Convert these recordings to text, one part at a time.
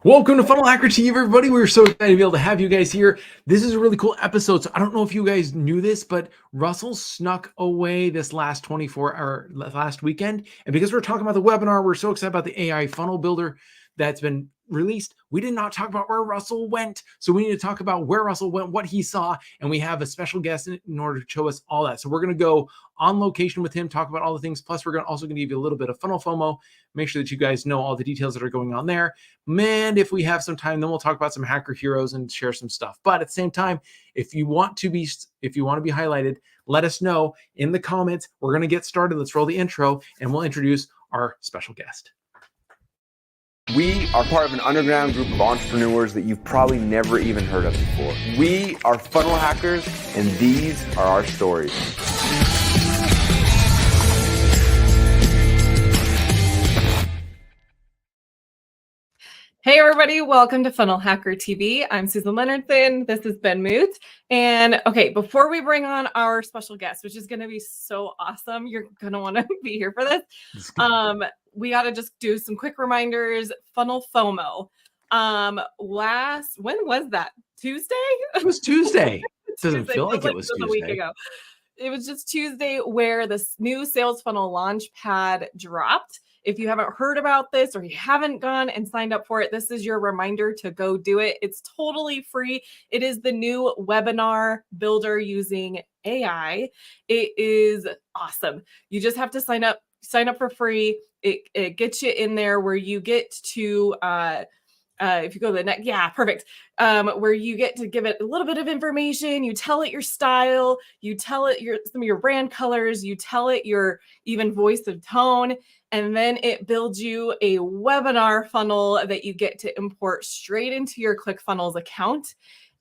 Welcome to Funnel Hacker TV, everybody. We're so excited to be able to have you guys here. This is a really cool episode. So I don't know if you guys knew this, but Russell snuck away this last weekend. And because we're talking about the webinar, we're so excited about the AI funnel builder that's been released. We did not talk about where Russell went. So we need to talk about where Russell went, what he saw, and we have a special guest in order to show us all that. So we're going to go on location with him, talk about all the things. Plus, we're also going to give you a little bit of funnel FOMO, make sure that you guys know all the details that are going on there. Man, if we have some time, then we'll talk about some hacker heroes and share some stuff. But at the same time, if you want to be highlighted, let us know in the comments. We're going to get started. Let's roll the intro, and we'll introduce our special guest. We are part of an underground group of entrepreneurs that you've probably never even heard of before. We are funnel hackers, and these are our stories. Hey everybody, welcome to Funnel Hacker TV. I'm Susan Leonardson. This is Ben Muth. And okay, before we bring on our special guest, which is going to be so awesome, you're going to want to be here for this. We got to just do some quick reminders. Funnel FOMO. When was that? Tuesday? It was Tuesday. It doesn't Tuesday. feel like it was Tuesday. A week ago. It was just Tuesday where this new sales funnel Launchpad dropped. If you haven't heard about this or you haven't gone and signed up for it, this is your reminder to go do it. It's totally free. It is the new webinar builder using AI. It is awesome. You just have to sign up for free. It gets you in there where you get to, if you go to the next, yeah, perfect. Where you get to give it a little bit of information. You tell it your style, you tell it some of your brand colors, you tell it your even voice of tone, and then it builds you a webinar funnel that you get to import straight into your ClickFunnels account,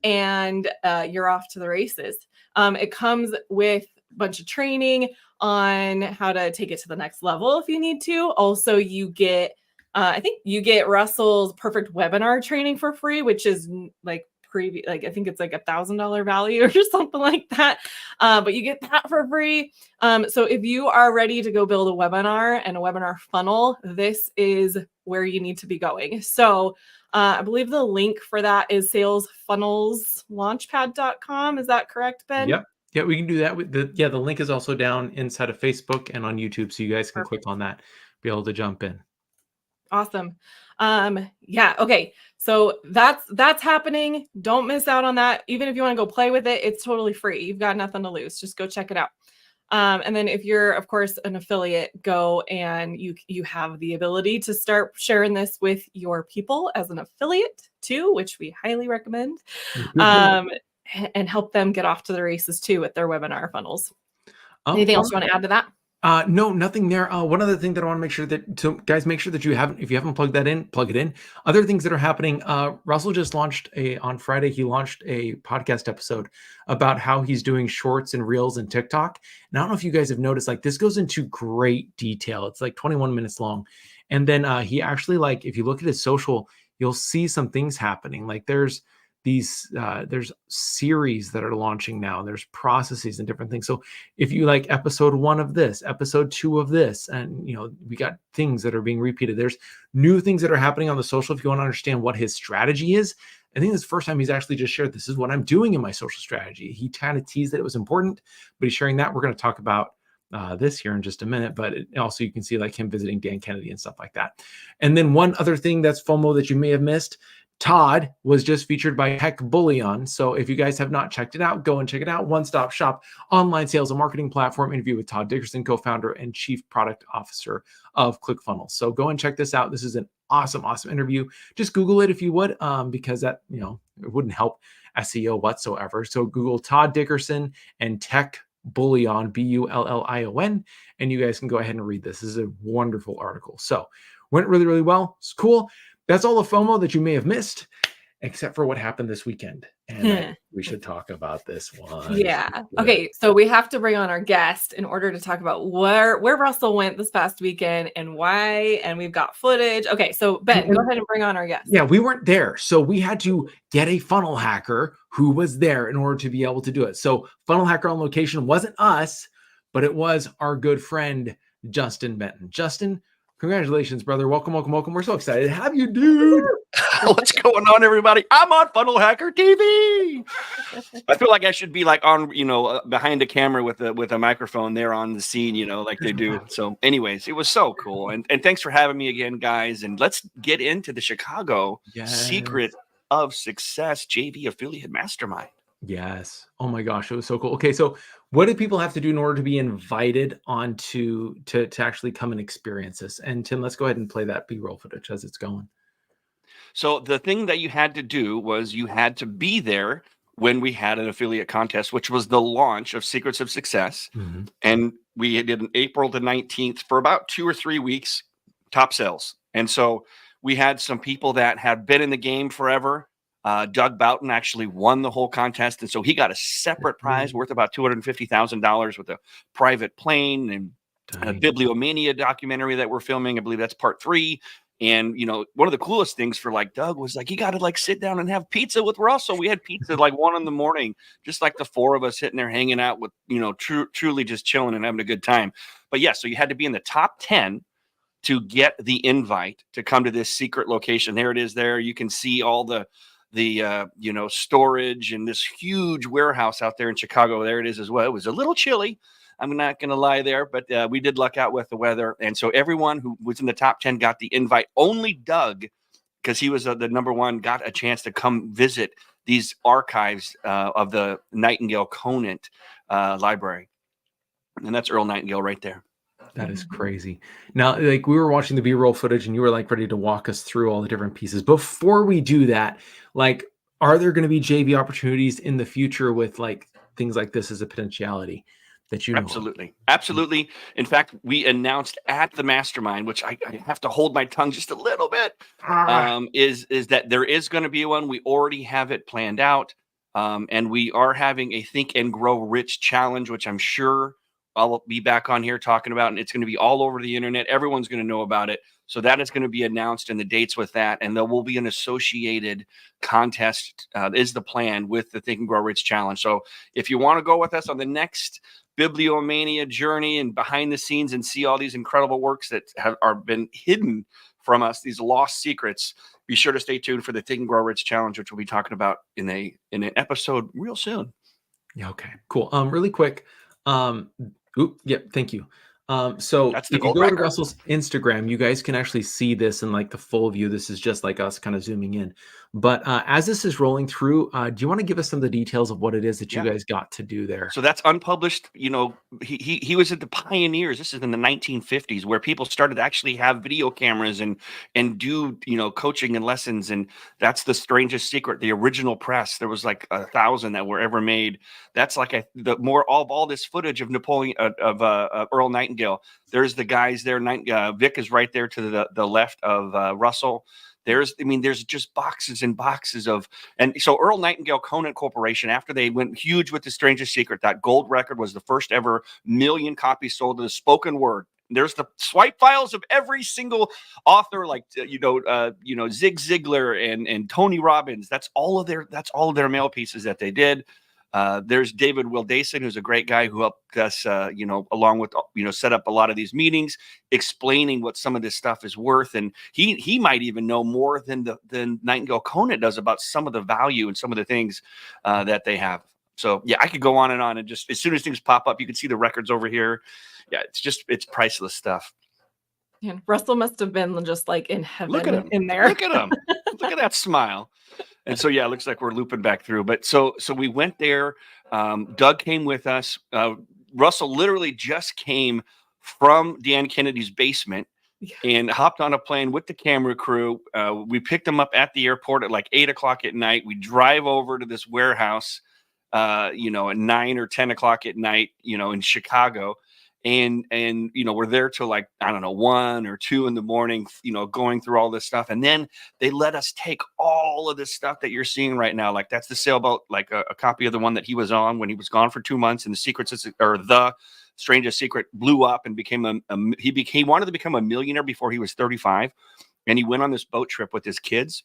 and you're off to the races. It comes with a bunch of training on how to take it to the next level if you need to. Also, you get I think you get Russell's perfect webinar training for free, which is like I think it's like $1,000 value or something like that. But you get that for free. So if you are ready to go build a webinar and a webinar funnel, this is where you need to be going. So I believe the link for that is salesfunnelslaunchpad.com. Is that correct, Ben? Yep. Yeah, we can do that. The link is also down inside of Facebook and on YouTube, so you guys can click on that, be able to jump in. Awesome. Yeah. Okay. So that's happening. Don't miss out on that. Even if you want to go play with it, it's totally free. You've got nothing to lose. Just go check it out. And then if you're, of course, an affiliate, go and you have the ability to start sharing this with your people as an affiliate too, which we highly recommend, and help them get off to the races too with their webinar funnels. Anything else you want to add to that? No, nothing there. One other thing that I want to make sure that, so guys, make sure that if you haven't plugged that in, plug it in. Other things that are happening. Russell just launched on Friday, he launched a podcast episode about how he's doing shorts and reels and TikTok. And I don't know if you guys have noticed, like this goes into great detail. It's like 21 minutes long. And then he actually, like, if you look at his social, you'll see some things happening. Like there's series that are launching now. There's processes and different things. So if you like episode 1 of this, episode 2 of this, and we got things that are being repeated. There's new things that are happening on the social. If you want to understand what his strategy is, I think this is the first time he's actually just shared, this is what I'm doing in my social strategy. He kind of teased that it was important, but he's sharing that. We're going to talk about this here in just a minute, but also you can see like him visiting Dan Kennedy and stuff like that. And then one other thing that's FOMO that you may have missed, Todd was just featured by Tech Bullion. So if you guys have not checked it out, go and check it out. One-stop shop online sales and marketing platform interview with Todd Dickerson, co-founder and chief product officer of ClickFunnels. So go and check this out. This is an awesome interview. Just Google it if you would, because that, it wouldn't help SEO whatsoever. So Google Todd Dickerson and Tech Bullion, Bullion, and you guys can go ahead and read this. This is a wonderful article. So went really, really well. It's cool. That's all the FOMO that you may have missed, except for what happened this weekend. And we should talk about this one. Yeah. Okay. So we have to bring on our guest in order to talk about where Russell went this past weekend and why. And we've got footage. Okay. So Ben, go ahead and bring on our guest. Yeah, we weren't there. So we had to get a funnel hacker who was there in order to be able to do it. So funnel hacker on location wasn't us, but it was our good friend, Justin Benton. Justin, Congratulations, brother. Welcome, welcome, welcome. We're so excited to have you, dude. What's going on, everybody? I'm on FunnelHackerTV. I feel like I should be like on, behind a camera with a microphone there on the scene, like they do. So anyways, it was so cool. And thanks for having me again, guys. And let's get into the Chicago Secret of Success JV Affiliate Mastermind. Yes. Oh my gosh, it was so cool. Okay, so what do people have to do in order to be invited onto to actually come and experience this? And Tim, let's go ahead and play that B-roll footage as it's going. So the thing that you had to do was you had to be there when we had an affiliate contest, which was the launch of Secrets of Success. Mm-hmm. And we did on April the 19th for about 2 or 3 weeks, top sales. And so we had some people that had been in the game forever. Doug Boughton actually won the whole contest. And so he got a separate prize worth about $250,000 with a private plane and a Bibliomania documentary that we're filming. I believe that's part 3. And, one of the coolest things for like Doug was like, you got to like sit down and have pizza with Russell. We had pizza like 1 a.m, just like the 4 of us sitting there hanging out with, truly just chilling and having a good time. But yeah, so you had to be in the top 10 to get the invite to come to this secret location. There it is there. You can see all the storage and this huge warehouse out there in Chicago. There it is as well. It was a little chilly. I'm not going to lie there, but we did luck out with the weather. And so everyone who was in the top 10 got the invite. Only Doug, because he was the number 1, got a chance to come visit these archives of the Nightingale Connant library. And that's Earl Nightingale right there. That is crazy. Now, like we were watching the B-roll footage and you were like ready to walk us through all the different pieces. Before we do that, like, are there going to be JV opportunities in the future with like things like this as a potentiality? That you know Absolutely. In fact, we announced at the mastermind, which I have to hold my tongue just a little bit, is that there is going to be one. We already have it planned out. And we are having a Think and Grow Rich challenge, which I'm sure I'll be back on here talking about, and it's going to be all over the internet. Everyone's going to know about it. So that is going to be announced and the dates with that. And there will be an associated contest is the plan with the Think and Grow Rich challenge. So if you want to go with us on the next Bibliomania journey and behind the scenes and see all these incredible works that are been hidden from us, these lost secrets, be sure to stay tuned for the Think and Grow Rich challenge, which we'll be talking about in an episode real soon. Yeah. Okay, cool. Really quick. Thank you. So if you go to Russell's Instagram, you guys can actually see this in like the full view. This is just like us kind of zooming in. But as this is rolling through, do you want to give us some of the details of what it is that you guys got to do there? So that's unpublished. He was at the pioneers. This is in the 1950s where people started to actually have video cameras and do, coaching and lessons. And that's the strangest secret. The original press, there was like 1,000 that were ever made. That's like the more of all this footage of Napoleon, of Earl Nightingale. There's the guys there. Vic is right there to the left of Russell. There's just boxes and boxes of, and so Earl Nightingale Connant Corporation, after they went huge with The Strangest Secret, that gold record was the first ever 1 million copies sold of the spoken word. There's the swipe files of every single author, like Zig Ziglar and Tony Robbins. That's all of their mail pieces that they did. There's David Wildason, who's a great guy who helped us, along with, set up a lot of these meetings, explaining what some of this stuff is worth. And he might even know more than Nightingale Connant does about some of the value and some of the things that they have. So yeah, I could go on and just as soon as things pop up, you can see the records over here. Yeah, it's priceless stuff. And Russell must have been just like in heaven. Look at him in there. Look at him. Look at that smile. And so, yeah, it looks like we're looping back through. But so we went there. Doug came with us. Russell literally just came from Dan Kennedy's basement and hopped on a plane with the camera crew. We picked him up at the airport at like 8 o'clock at night. We drive over to this warehouse, at 9 or 10 o'clock at night, in Chicago. And we're there till like, I don't know, 1 or 2 in the morning, going through all this stuff. And then they let us take all of this stuff that you're seeing right now. Like that's the sailboat, like a copy of the one that he was on when he was gone for 2 months. And the Strangest Secret blew up and he wanted to become a millionaire before he was 35. And he went on this boat trip with his kids.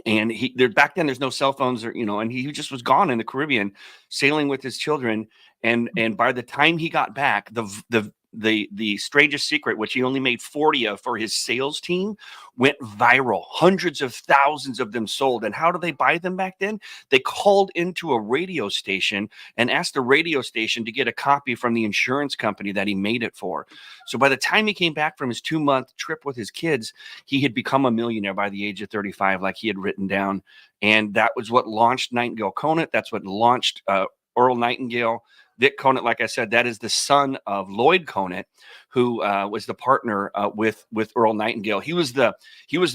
And back then there's no cell phones and he just was gone in the Caribbean sailing with his children. And by the time he got back, the the Strangest Secret, which he only made 40 of for his sales team, went viral. Hundreds of thousands of them sold. And how do they buy them back then? They called into a radio station and asked the radio station to get a copy from the insurance company that he made it for. So by the time he came back from his 2-month trip with his kids, he had become a millionaire by the age of 35, like he had written down. And that was what launched Nightingale Connant. That's what launched Earl Nightingale. Vic Connant, like I said, that is the son of Lloyd Connant, who was the partner with Earl Nightingale. He was the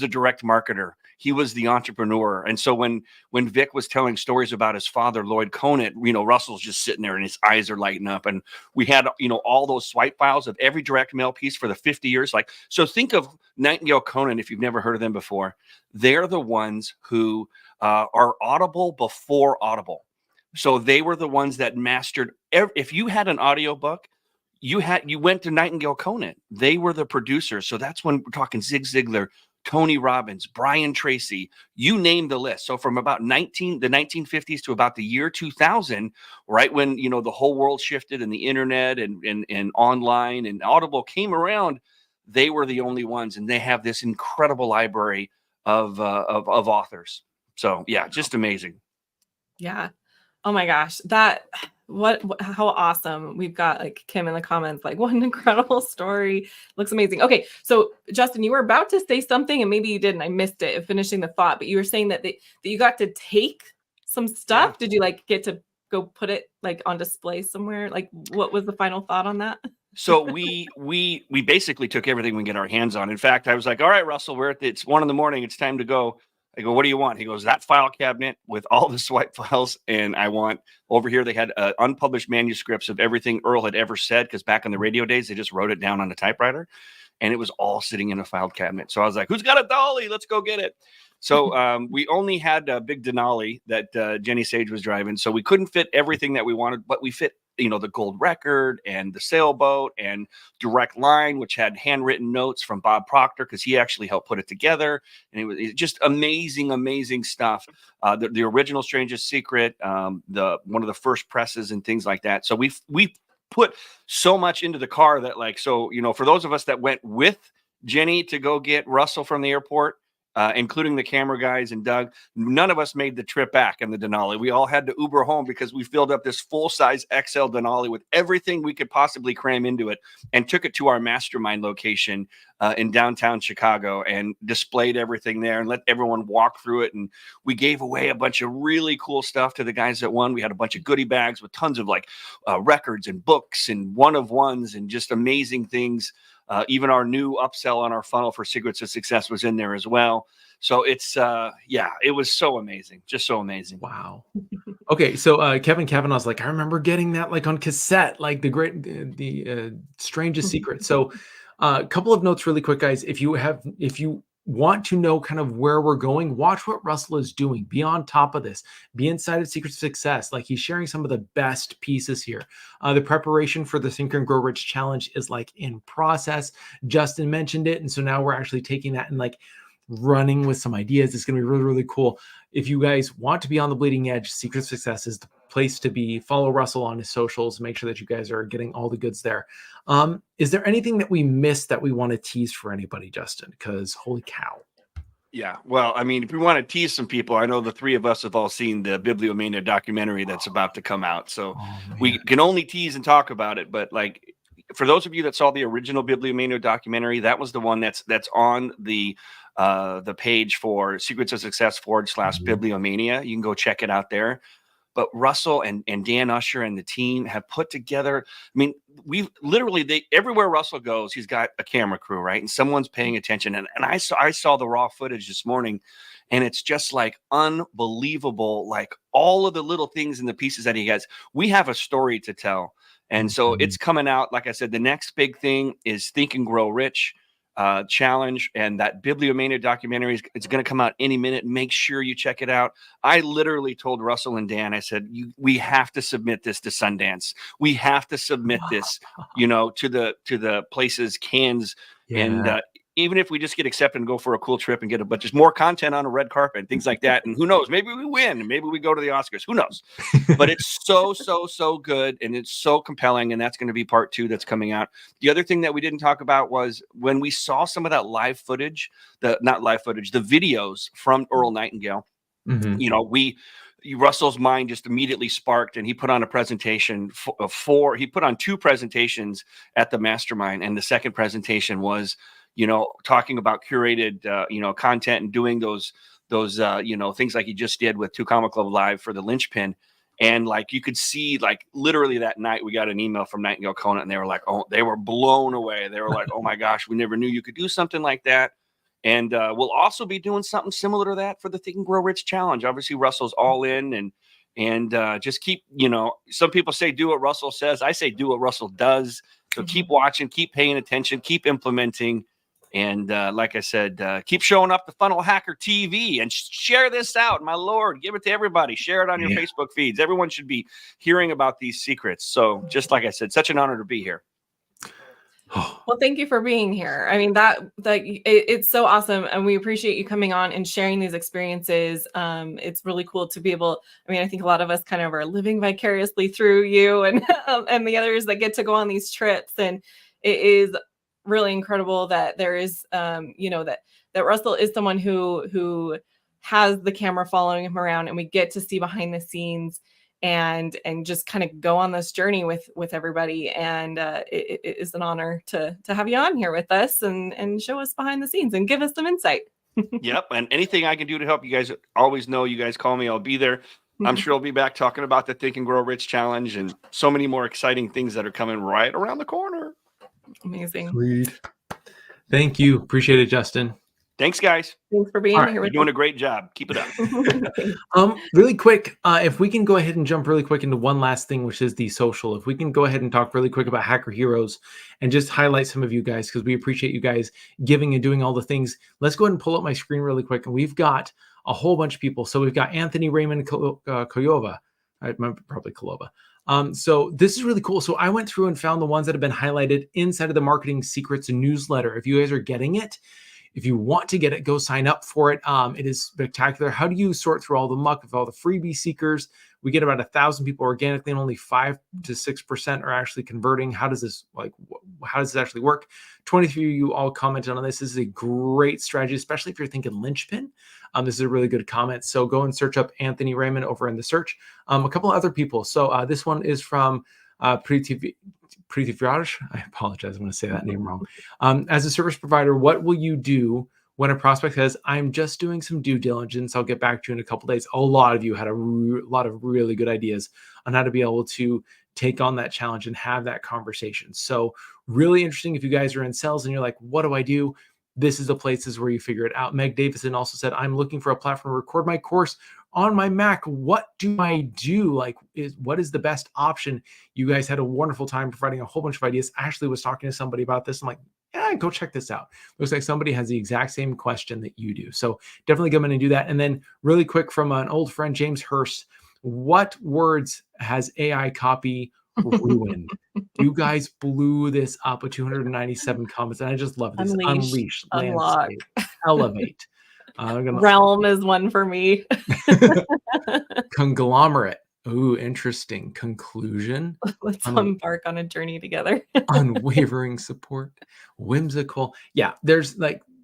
direct marketer. He was the entrepreneur. And so when Vic was telling stories about his father, Lloyd Connant, Russell's just sitting there and his eyes are lighting up. And we had, all those swipe files of every direct mail piece for the 50 years. So think of Nightingale Connant, if you've never heard of them before. They're the ones who are Audible before Audible. So they were the ones that mastered. If you had an audiobook, you went to Nightingale Connant. They were the producers. So that's when we're talking Zig Ziglar, Tony Robbins, Brian Tracy, you name the list. So from about the 1950s to about the year 2000, right when the whole world shifted and the internet and online and Audible came around, they were the only ones, and they have this incredible library of authors. So yeah, just amazing. Yeah. Oh my gosh, how awesome. We've got Kim in the comments, what an incredible story. Looks amazing. Okay, so Justin, you were about to say something and maybe you didn't. I missed it, finishing the thought, but you were saying that you got to take some stuff. Yeah. Did you get to go put it on display somewhere? What was the final thought on that? So we basically took everything we can get our hands on. In fact, I was like, all right, Russell, it's 1 a.m. It's time to go. I go, what do you want? He goes, that file cabinet with all the swipe files. And I want over here, they had unpublished manuscripts of everything Earl had ever said. Because back in the radio days, they just wrote it down on a typewriter and it was all sitting in a filed cabinet. So I was like, who's got a dolly? Let's go get it. So we only had a big Denali that Jenny Sage was driving. So we couldn't fit everything that we wanted, but we fit, the gold record and the sailboat and direct line, which had handwritten notes from Bob Proctor, because he actually helped put it together. And it was just amazing, amazing stuff. The original Strangest Secret, one of the first presses and things like that. So we put so much into the car that for those of us that went with Jenny to go get Russell from the airport, including the camera guys and Doug, none of us made the trip back in the Denali. We all had to Uber home because we filled up this full-size XL Denali with everything we could possibly cram into it and took it to our mastermind location in downtown Chicago and displayed everything there and let everyone walk through it. And we gave away a bunch of really cool stuff to the guys that won. We had a bunch of goodie bags with tons of records and books and one-of-ones and just amazing things. Even our new upsell on our funnel for Secrets of Success was in there as well. So it's, it was so amazing. Just so amazing. Wow. Okay. So Kevin Kavanaugh's I remember getting that on cassette, the Strangest Secret. So a couple of notes really quick, guys. If you want to know kind of where we're going, watch what Russell is doing. Be on top of this. Be inside of Secrets of Success. He's sharing some of the best pieces here. The preparation for the Think and Grow Rich Challenge is in process. Justin mentioned it. And so now we're actually taking that and running with some ideas. It's going to be really, really cool. If you guys want to be on the bleeding edge, Secrets of Success is the place to be. Follow Russell on his socials. Make sure that you guys are getting all the goods there. Is there anything that we missed that we want to tease for anybody, Justin? Because holy cow. Yeah. Well, I mean, if we want to tease some people, I know the three of us have all seen the Bibliomania documentary that's about to come out. So we can only tease and talk about it. But for those of you that saw the original Bibliomania documentary, that was the one that's on the page for Secrets of Success / Bibliomania. You can go check it out there. But Russell and Dan Usher and the team have put together. I mean, everywhere Russell goes, he's got a camera crew, right? And someone's paying attention. And I saw the raw footage this morning, and it's just unbelievable. All of the little things and the pieces that he has. We have a story to tell. And so it's coming out. Like I said, the next big thing is Think and Grow Rich challenge, and that Bibliomania documentary it's going to come out any minute. Make sure you check it out. I literally told Russell and Dan, I said, we have to submit this to Sundance. We have to submit this, to the places, Cannes, and even if we just get accepted and go for a cool trip and get a bunch of more content on a red carpet and things like that. And who knows, maybe we win, maybe we go to the Oscars, who knows? But it's so good. And it's so compelling. And that's going to be part 2 that's coming out. The other thing that we didn't talk about was when we saw some of that live footage, the videos from Earl Nightingale, you know, Russell's mind just immediately sparked, and he put on a presentation he put on 2 presentations at the mastermind. And the second presentation was, you know, talking about curated, you know, content and doing those, you know, things like he just did with 2 Comma Club Live for the linchpin. And like, you could see, like, literally that night we got an email from Nightingale Connant, and they were like, oh, they were blown away. They were like, oh my gosh, we never knew you could do something like that. And we'll also be doing something similar to that for the Think and Grow Rich Challenge. Obviously, Russell's all in, and just keep, you know, some people say do what Russell says. I say do what Russell does. So keep watching, keep paying attention, keep implementing. And like I said, keep showing up to Funnel Hacker TV and share this out. My Lord, give it to everybody. Share it on your Facebook feeds. Everyone should be hearing about these secrets. So just like I said, such an honor to be here. Well, thank you for being here. I mean, it's so awesome. And we appreciate you coming on and sharing these experiences. It's really cool to be able, I mean, I think a lot of us kind of are living vicariously through you and the others that get to go on these trips. And it is really incredible that there is, you know, that Russell is someone who has the camera following him around, and we get to see behind the scenes and just kind of go on this journey with everybody. And it is an honor to have you on here with us and show us behind the scenes and give us some insight. Yep. And anything I can do to help you guys, always know you guys call me, I'll be there. I'm sure I'll be back talking about the Think and Grow Rich Challenge and so many more exciting things that are coming right around the corner. Amazing. Sweet. Thank you. Appreciate it, Justin. Thanks, guys. Thanks for being here. You're doing a great job. Keep it up. Really quick, if we can go ahead and jump really quick into one last thing, which is the social. If we can go ahead and talk really quick about Hacker Heroes and just highlight some of you guys, because we appreciate you guys giving and doing all the things. Let's go ahead and pull up my screen really quick. And we've got a whole bunch of people. So we've got Anthony Raymond Koyova. I remember, probably Kolova. So this is really cool. So I went through and found the ones that have been highlighted inside of the Marketing Secrets newsletter. If you guys are getting it, if you want to get it, go sign up for it. It is spectacular. How do you sort through all the muck of all the freebie seekers? We get about 1,000 people organically, and only 5 to 6% are actually converting. How does this actually work? 23 of you all commented on this. This is a great strategy, especially if you're thinking linchpin. This is a really good comment. So go and search up Anthony Raymond over in the search. A couple of other people. So this one is from Prithviraj. I apologize. I'm going to say that name wrong. As a service provider, what will you do when a prospect says, I'm just doing some due diligence, I'll get back to you in a couple of days? A lot of you had a lot of really good ideas on how to be able to take on that challenge and have that conversation. So really interesting. If you guys are in sales and you're like, what do I do? This is the places where you figure it out. Meg Davison also said, I'm looking for a platform to record my course on my Mac. What do I do? What is the best option? You guys had a wonderful time providing a whole bunch of ideas. Ashley was talking to somebody about this. I'm like, yeah, go check this out. Looks like somebody has the exact same question that you do. So definitely go in and do that. And then really quick from an old friend, James Hurst, what words has AI copy ruined? You guys blew this up with 297 comments. And I just love this. Unleash, unlock, landscape, elevate. Realm is one for me. Conglomerate. Ooh, interesting. Conclusion. Let's embark on a journey together. Unwavering support. Whimsical. Yeah, there's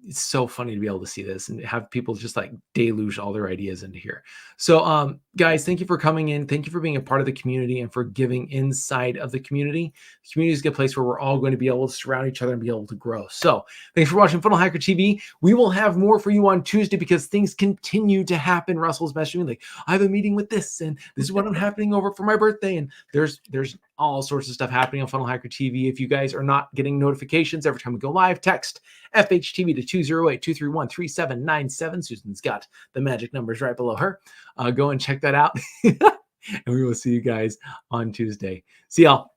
it's so funny to be able to see this and have people just deluge all their ideas into here. So guys, thank you for coming in. Thank you for being a part of the community and for giving inside of the community. The community is a good place where we're all going to be able to surround each other and be able to grow. So thanks for watching Funnel Hacker TV. We will have more for you on Tuesday because things continue to happen. Russell's messaging me I have a meeting with this and this is what I'm happening over for my birthday. And there's all sorts of stuff happening on Funnel Hacker TV. If you guys are not getting notifications every time we go live, text FHTV to 208-231-3797. Susan's got the magic numbers right below her. Go and check that out. And we will see you guys on Tuesday. See y'all.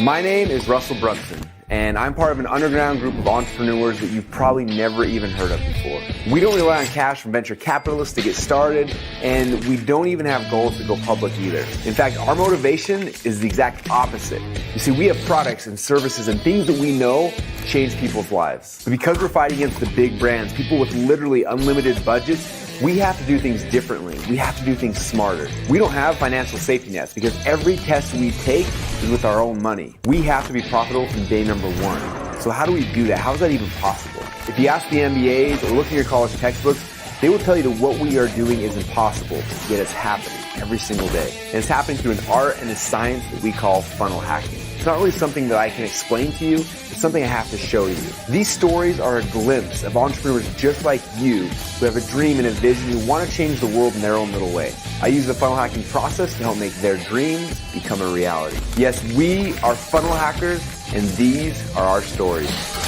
My name is Russell Brunson, and I'm part of an underground group of entrepreneurs that you've probably never even heard of before. We don't rely on cash from venture capitalists to get started, and we don't even have goals to go public either. In fact, our motivation is the exact opposite. You see, we have products and services and things that we know change people's lives. But because we're fighting against the big brands, people with literally unlimited budgets, we have to do things differently. We have to do things smarter. We don't have financial safety nets because every test we take is with our own money. We have to be profitable from day number one. So how do we do that? How is that even possible? If you ask the MBAs or look in your college textbooks, they will tell you that what we are doing is impossible, yet it's happening every single day. And it's happening through an art and a science that we call funnel hacking. It's not really something that I can explain to you, it's something I have to show you. These stories are a glimpse of entrepreneurs just like you who have a dream and a vision who want to change the world in their own little way. I use the funnel hacking process to help make their dreams become a reality. Yes, we are funnel hackers, and these are our stories.